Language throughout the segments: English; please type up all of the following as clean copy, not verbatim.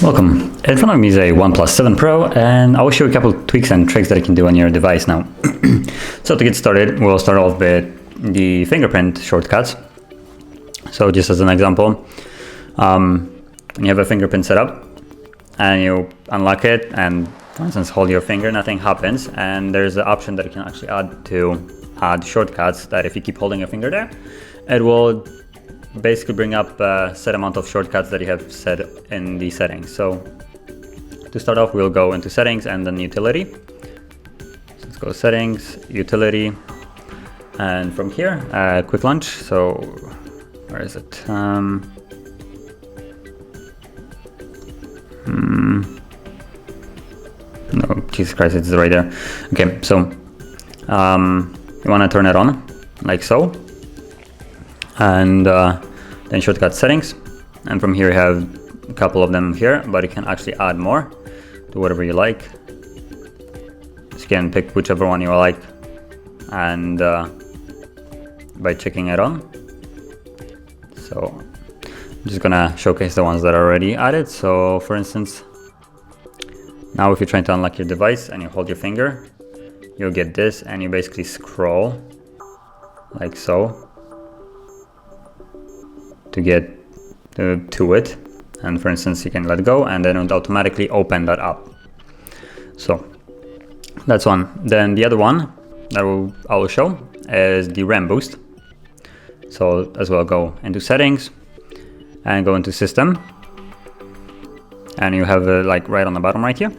Welcome. In front of me is a OnePlus 7 Pro, and I will show you a couple of tweaks and tricks that you can do on your device now. So to get started, we'll start off with the fingerprint shortcuts. So just as an example, when you have a fingerprint set up and you unlock it and, for instance, hold your finger, nothing happens. And there's the option that you can actually add shortcuts that if you keep holding your finger there, it will basically bring up a set amount of shortcuts that you have set in the settings. So to start off, we'll go into settings and then utility. So let's go settings, utility, and from here, quick launch. So where is it? No, Jesus Christ, it's right there. Okay, so you want to turn it on like so. And then shortcut settings, and from here you have a couple of them here, but you can actually add more to whatever you like. So you can pick whichever one you like, and by checking it on. So I'm just gonna showcase the ones that are already added. So for instance, now if you're trying to unlock your device and you hold your finger, you'll get this, and you basically scroll like so to get to it, and for instance you can let go and then it will automatically open that up. So that's one. Then the other one that I will show is the RAM boost. So as well, go into settings and go into system, and you have like right on the bottom right here,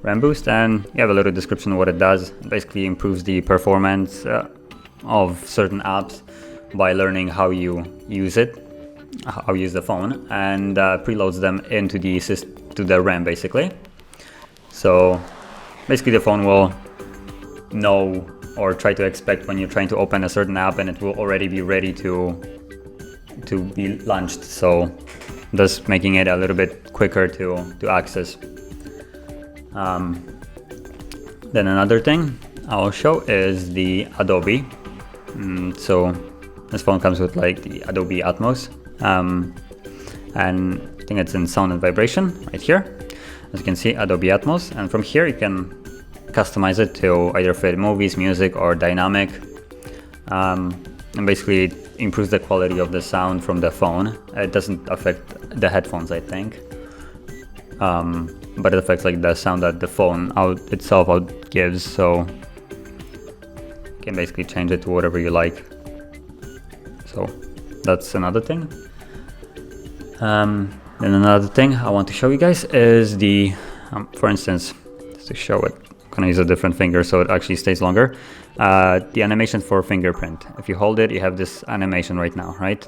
RAM boost, and you have a little description of what it does. It basically improves the performance of certain apps by learning how you use it, how you use the phone, and preloads them into the RAM basically. So basically the phone will know or try to expect when you're trying to open a certain app, and it will already be ready to be launched. So thus making it a little bit quicker to access. Then another thing I will show is the Adobe. So this phone comes with like the Adobe Atmos, and I think it's in sound and vibration right here. As you can see, Adobe Atmos, and from here you can customize it to either fit movies, music, or dynamic, and basically it improves the quality of the sound from the phone. It doesn't affect the headphones, I think, but it affects like the sound that the phone itself gives. So you can basically change it to whatever you like. So that's another thing. Then another thing I want to show you guys is the, for instance, just to show it, I'm gonna use a different finger so it actually stays longer. The animation for fingerprint. If you hold it, you have this animation right now, right?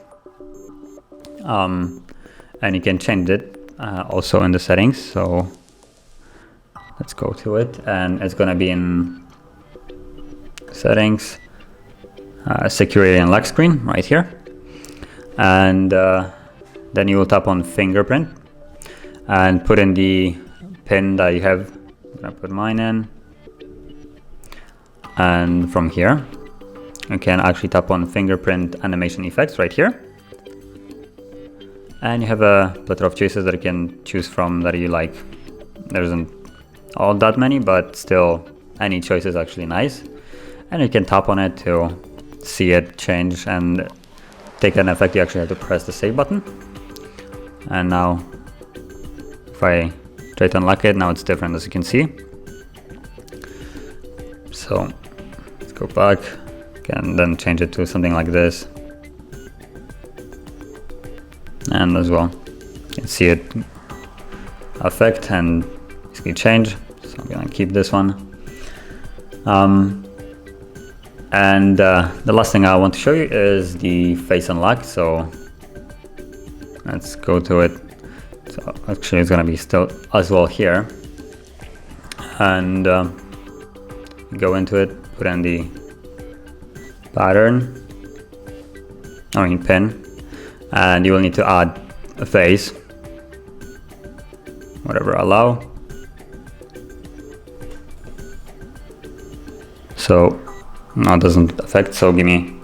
And you can change it also in the settings. So let's go to it, and it's gonna be in settings, security and lock screen right here, and then you will tap on fingerprint and put in the pin that you have. I'm gonna put mine in, and from here you can actually tap on fingerprint animation effects right here, and you have a plethora of choices that you can choose from that you like. There isn't all that many, but still any choice is actually nice, and you can tap on it to see it change and take an effect. You actually have to press the save button, and now if I try to unlock it, now it's different, as you can see. So let's go back, and then change it to something like this, and as well you can see it affect and basically change. So I'm gonna keep this one. And the last thing I want to show you is the face unlock. So let's go to it. So actually it's gonna be still as well here, and go into it, put in the pattern, pin, and you will need to add a face, whatever, allow. So now it doesn't affect, so give me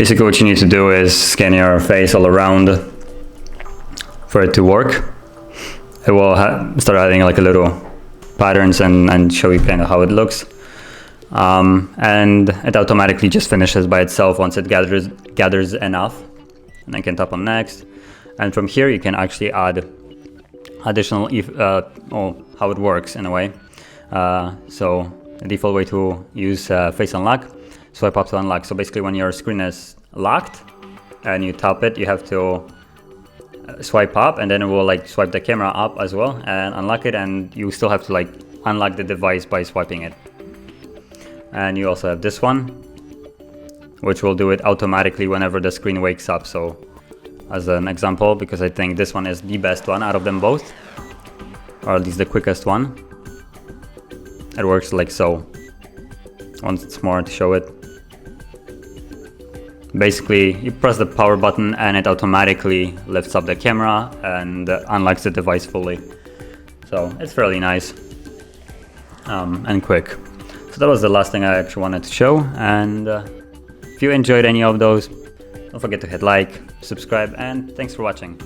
Basically what you need to do is scan your face all around for it to work. It will start adding like a little patterns and show you kind of how it looks. And it automatically just finishes by itself once it gathers enough. And I can tap on next. And from here you can actually add additional, how it works in a way. So the default way to use face unlock, swipe up to unlock. So basically when your screen is locked and you tap it, you have to swipe up, and then it will like swipe the camera up as well and unlock it, and you still have to like unlock the device by swiping it. And you also have this one, which will do it automatically whenever the screen wakes up. So as an example, because I think this one is the best one out of them both, or at least the quickest one, it works like so. Once more to show it. Basically, you press the power button and it automatically lifts up the camera and unlocks the device fully. So it's fairly nice and quick. So that was the last thing I actually wanted to show. And if you enjoyed any of those, don't forget to hit like, subscribe, and thanks for watching.